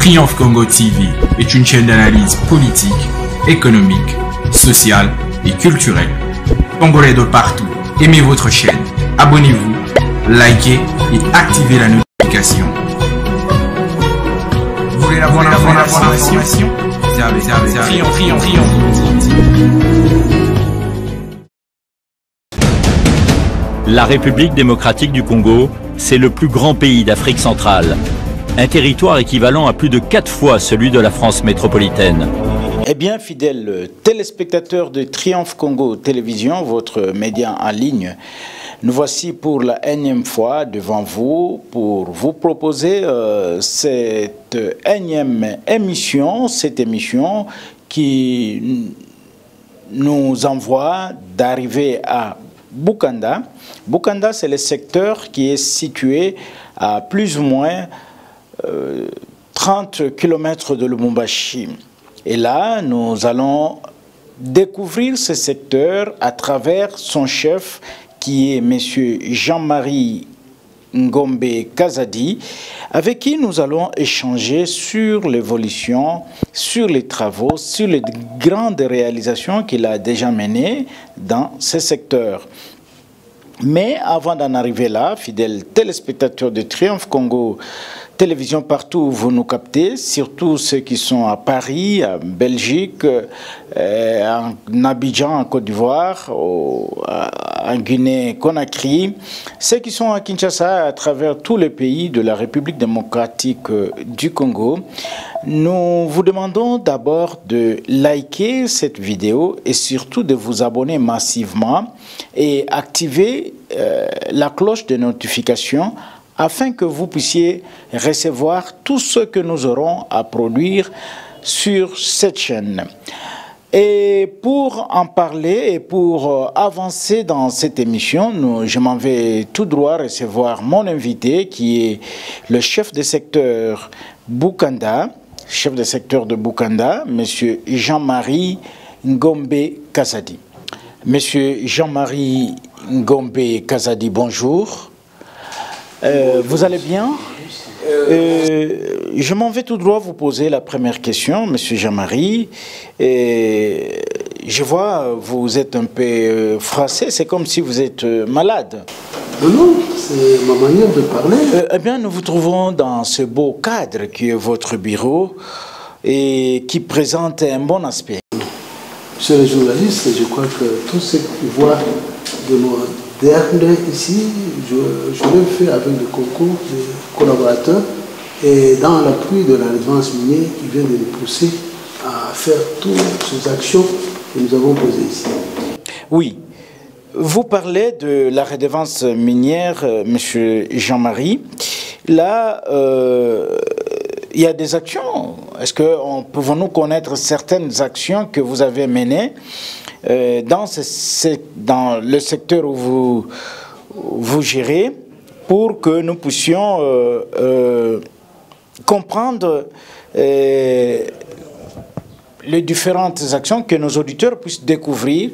Triomphe Congo TV est une chaîne d'analyse politique, économique, sociale et culturelle. Congolais de partout, aimez votre chaîne, abonnez-vous, likez et activez la notification. Vous voulez la bonne information? Triomphe. La République démocratique du Congo, c'est le plus grand pays d'Afrique centrale. Un territoire équivalent à plus de 4 fois celui de la France métropolitaine. Eh bien, fidèles téléspectateurs de Triomphe Congo Télévision, votre média en ligne, nous voici pour la énième fois devant vous pour vous proposer cette énième émission, qui nous envoie d'arriver à Bukanda. Bukanda, c'est le secteur qui est situé à plus ou moins 30 km de Lubumbashi. Et là, nous allons découvrir ce secteur à travers son chef, qui est M. Jean-Marie Ngombe Kazadi, avec qui nous allons échanger sur l'évolution, sur les travaux, sur les grandes réalisations qu'il a déjà menées dans ce secteur. Mais avant d'en arriver là, fidèles téléspectateurs de Triomphe Congo Télévision partout où vous nous captez, surtout ceux qui sont à Paris, en Belgique, en Abidjan, en Côte d'Ivoire, en Guinée-Conakry, ceux qui sont à Kinshasa, à travers tous les pays de la République démocratique du Congo, nous vous demandons d'abord de liker cette vidéo et surtout de vous abonner massivement et activer la cloche de notification afin que vous puissiez recevoir tout ce que nous aurons à produire sur cette chaîne. Et pour en parler et pour avancer dans cette émission, je m'en vais tout droit recevoir mon invité qui est le chef de secteur Bukanda, chef de secteur de Bukanda, M. Jean-Marie Ngombe Kazadi. Monsieur Jean-Marie Ngombe Kazadi, bonjour. Vous allez bien? Je m'en vais tout droit vous poser la première question, Monsieur Jean-Marie. Je vois, vous êtes un peu froissé, c'est comme si vous êtes malade. Non, c'est ma manière de parler. Eh bien, nous vous trouvons dans ce beau cadre qui est votre bureau et qui présente un bon aspect. Monsieur le journaliste, je crois que tout ce qui voit de moderne ici, je l'ai fait avec le concours des collaborateurs et dans l'appui de la résidence minière qui vient de nous pousser à faire toutes ces actions que nous avons posées ici. Oui. Vous parlez de la redevance minière, Monsieur Jean-Marie. Là, il y a des actions. Est-ce que pouvons-nous connaître certaines actions que vous avez menées dans le secteur où vous gérez pour que nous puissions comprendre les différentes actions, que nos auditeurs puissent découvrir?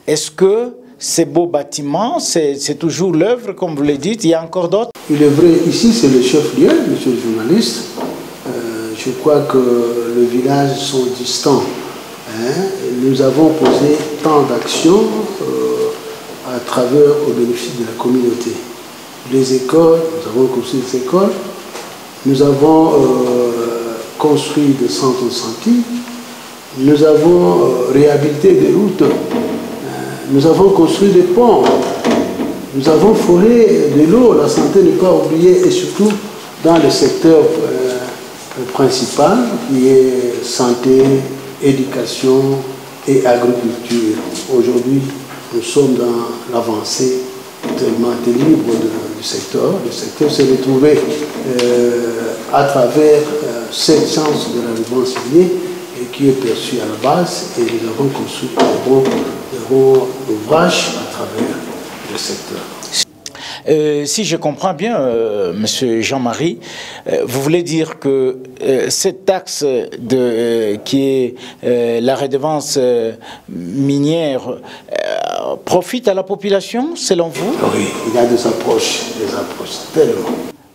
Est-ce que ces beaux bâtiments, c'est toujours l'œuvre, comme vous le dites, il y a encore d'autres? Il est vrai, ici c'est le chef-lieu, monsieur le journaliste. Je crois que les villages sont distants. Nous avons posé tant d'actions à travers au bénéfice de la communauté. Les écoles, nous avons construit des écoles, nous avons construit des centres de santé, nous avons réhabilité des routes, nous avons construit des ponts, nous avons foré de l'eau, la santé n'est pas oubliée, et surtout dans le secteur principal qui est santé, éducation et agriculture. Aujourd'hui, nous sommes dans l'avancée tellement libre du secteur. Le secteur s'est retrouvé à travers cette chance de la redevance minière et qui est perçue à la base, et nous avons construit de gros ouvrages à travers le secteur. Si je comprends bien, Monsieur Jean-Marie, vous voulez dire que cette taxe qui est la redevance minière profite à la population, selon vous? Oui, il y a des approches tellement.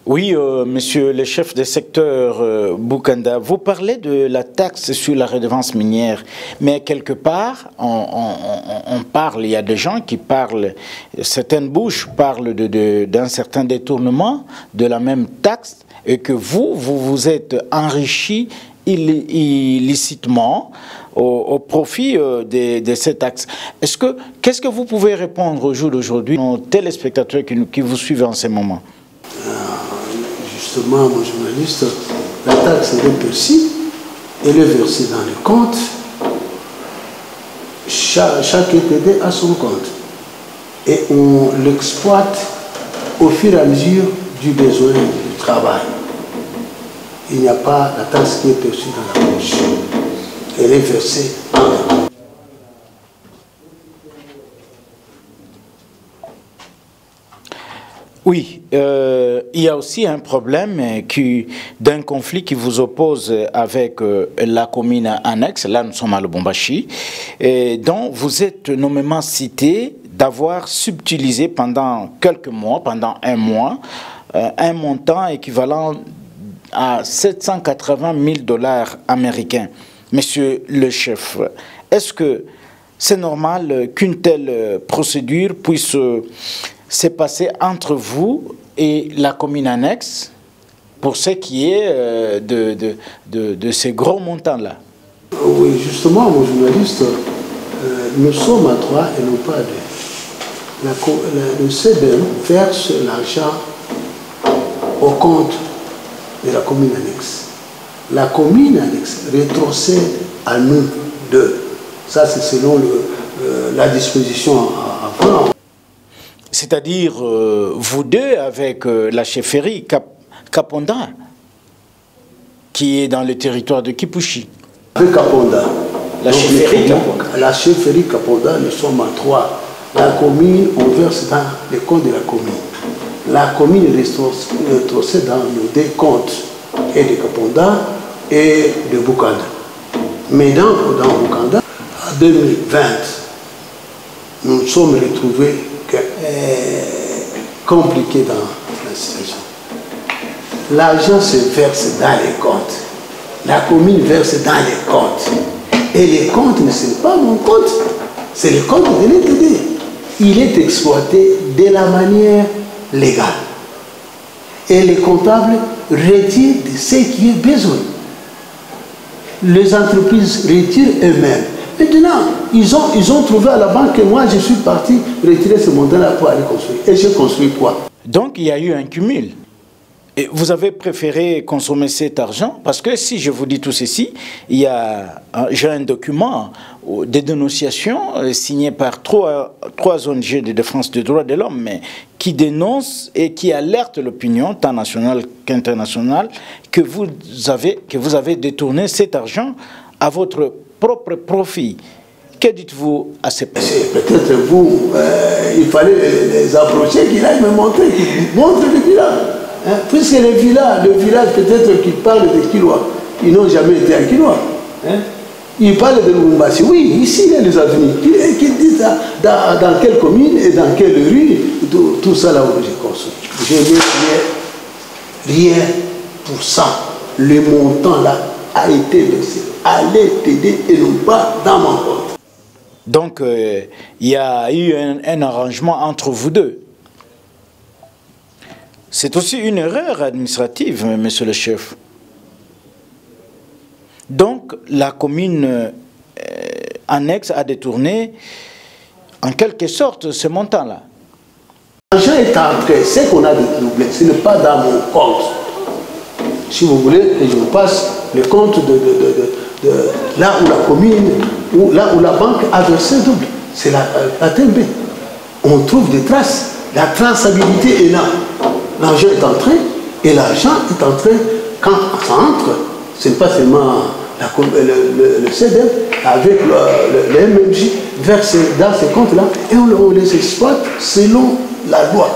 Oui, monsieur le chef de secteur Boukanda, vous parlez de la taxe sur la redevance minière, mais quelque part, on parle, il y a des gens qui parlent, certaines bouches parlent d'un certain détournement de la même taxe, et que vous vous êtes enrichi illicitement au profit de cette taxe. Qu'est-ce que vous pouvez répondre au jour d'aujourd'hui aux téléspectateurs qui vous suivent en ce moment? Justement, mon journaliste, la taxe elle est perçue, elle est versée dans le compte. Chaque EPD a son compte. Et on l'exploite au fur et à mesure du besoin du travail. Il n'y a pas la taxe qui est perçue dans la poche. Elle est versée dans le compte. Oui, il y a aussi un problème d'un conflit qui vous oppose avec la commune annexe, là nous sommes à Lubumbashi, dont vous êtes nommément cité d'avoir subtilisé pendant quelques mois, pendant un mois, un montant équivalent à 780 000 $ américains. Monsieur le chef, est-ce que c'est normal qu'une telle procédure puisse s'est passé entre vous et la commune annexe pour ce qui est de ces gros montants-là? Oui, justement, mon journaliste, nous sommes à 3 et non pas à 2. Le CDM verse l'argent au compte de la commune annexe. La commune annexe rétrocède à nous 2. Ça, c'est selon la disposition avant. C'est-à-dire, vous deux avec la chefferie Kaponda, qui est dans le territoire de Kipushi. Avec Kaponda. La chefferie Kaponda. La chefferie Kaponda, nous sommes à 3. La commune, on verse dans les comptes de la commune. La commune rétrocède dans nos 2 comptes, et de Kaponda et de Boukanda. Mais dans Boukanda, en 2020, nous nous sommes retrouvés compliqué dans la situation. L'argent se verse dans les comptes. La commune verse dans les comptes. Et les comptes ne sont pas mon compte, c'est le compte de l'ETD. Il est exploité de la manière légale. Et les comptables retirent de ce qui est besoin. Les entreprises retirent eux-mêmes. Maintenant, ils ont trouvé à la banque que moi, je suis parti retirer ce montant-là pour aller construire. Et j'ai construit quoi? Donc, il y a eu un cumul. Et vous avez préféré consommer cet argent parce que si je vous dis tout ceci, j'ai un document de dénonciation signé par trois ONG de défense des droits de l'homme, mais qui dénoncent et qui alertent l'opinion, tant nationale qu'internationale, que vous avez détourné cet argent à votre propre profit. Que dites-vous à ces personnes? Peut-être vous, il fallait les approcher, qu'ils aillent me montrer, qu'ils montrent le village. Hein? Puisque le village peut-être qu'ils parlent de Kilwa, ils n'ont jamais été à Kilwa. Hein? Ils parlent de Lubumbashi. Oui, ici il y a les avenues. Qu'ils disent dans quelle commune et dans quelle rue, tout ça là où j'ai construit. Je n'ai rien pour ça. Le montant là a été versé à l'ETD et non pas dans mon compte. Donc, il y a eu un arrangement entre vous deux. C'est aussi une erreur administrative, monsieur le chef. Donc, la commune annexe a détourné, en quelque sorte, ce montant-là. L'argent est entré, ce qu'on a dédoublé, ce n'est pas dans mon compte. Si vous voulez, je vous passe le compte de là où la commune, là où la banque a versé double. C'est la TMB. On trouve des traces. La traçabilité est là. L'argent est entré et l'argent est entré quand ça entre. Ce n'est pas seulement le CDF avec le MMJ verse dans ces comptes-là et on les exploite selon la loi.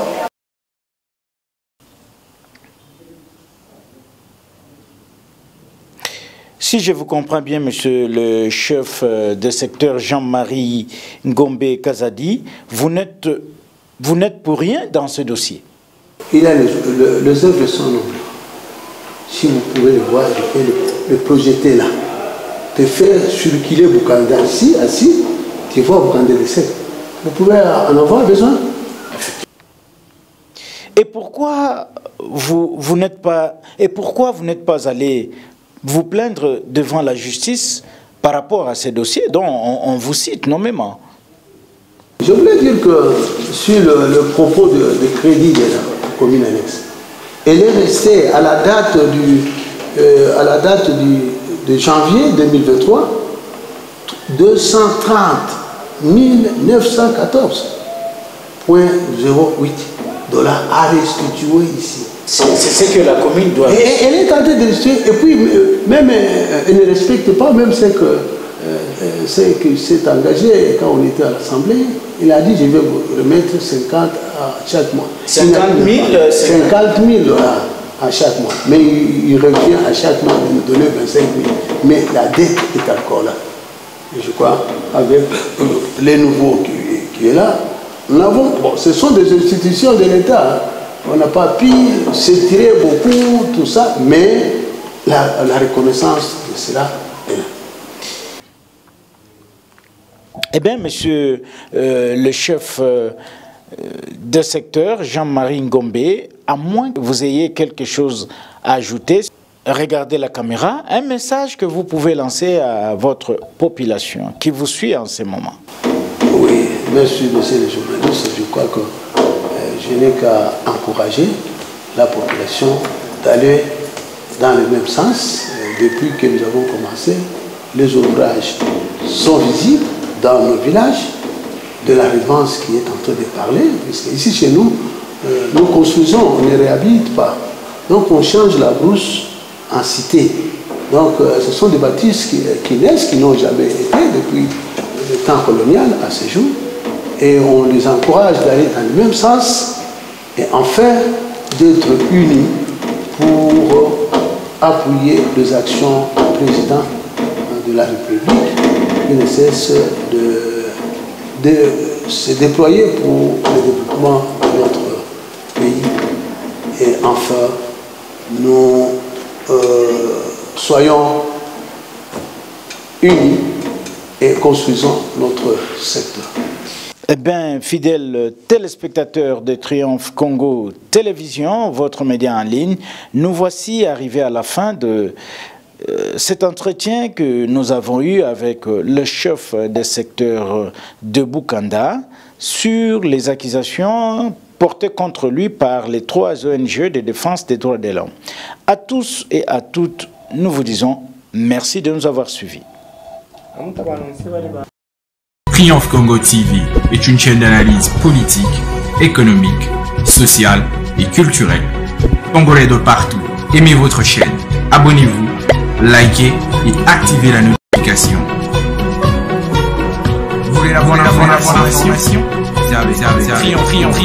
Si je vous comprends bien, monsieur le chef de secteur Jean-Marie Ngombe Kazadi, vous n'êtes pour rien dans ce dossier. Il a les œuvres sont nombreuses. Si vous pouvez le voir, je peux le projeter là. Te faire circuler Bokanda ici, assis, tu vois Bokanda de sec. Vous pouvez en avoir besoin. Et pourquoi vous n'êtes pas allé vous plaindre devant la justice par rapport à ces dossiers dont on vous cite nommément? Je voulais dire que sur le propos de crédit de la commune annexe, elle est restée à la date de janvier 2023 230 914,08 $ à restituer ici. C'est ce que la commune doit... Elle est en train de restituer, et puis même elle ne respecte pas même ce que s'est engagé quand on était à l'Assemblée. Il a dit je vais vous remettre 50 à chaque mois. 50 000 à chaque mois. Mais il revient à chaque mois de nous donner 25 000. Mais la dette est encore là. Et je crois avec les nouveaux qui est là, nous avons, bon, ce sont des institutions de l'État. Hein. On n'a pas pu s'étirer beaucoup, tout ça, mais la reconnaissance de cela est là. Eh bien, monsieur le chef de secteur, Jean-Marie Ngombe, à moins que vous ayez quelque chose à ajouter, regardez la caméra, un message que vous pouvez lancer à votre population qui vous suit en ce moment. Oui, merci, monsieur le journaliste. Je crois que je n'ai qu'à encourager la population d'aller dans le même sens. Depuis que nous avons commencé, les ouvrages sont visibles dans nos villages, de la redevance qui est en train de parler, puisque ici chez nous, nous construisons, on ne réhabite pas. Donc on change la brousse en cité. Donc ce sont des bâtisses qui naissent, qui n'ont jamais été depuis le temps colonial à ce jour. Et on les encourage d'aller dans le même sens et enfin d'être unis pour appuyer les actions du président de la République qui ne cesse de se déployer pour le développement de notre pays. Et enfin, nous soyons unis et construisons notre secteur. Eh bien, fidèles téléspectateurs de Triomphe Congo Télévision, votre média en ligne, nous voici arrivés à la fin de cet entretien que nous avons eu avec le chef des secteurs de Bokanda sur les accusations portées contre lui par les 3 ONG de défense des droits de l'homme. À tous et à toutes, nous vous disons merci de nous avoir suivis. Triomphe Congo TV est une chaîne d'analyse politique, économique, sociale et culturelle. Congolais de partout, aimez votre chaîne, abonnez-vous, likez et activez la notification. Vous voulez la bonne information? Triomphe.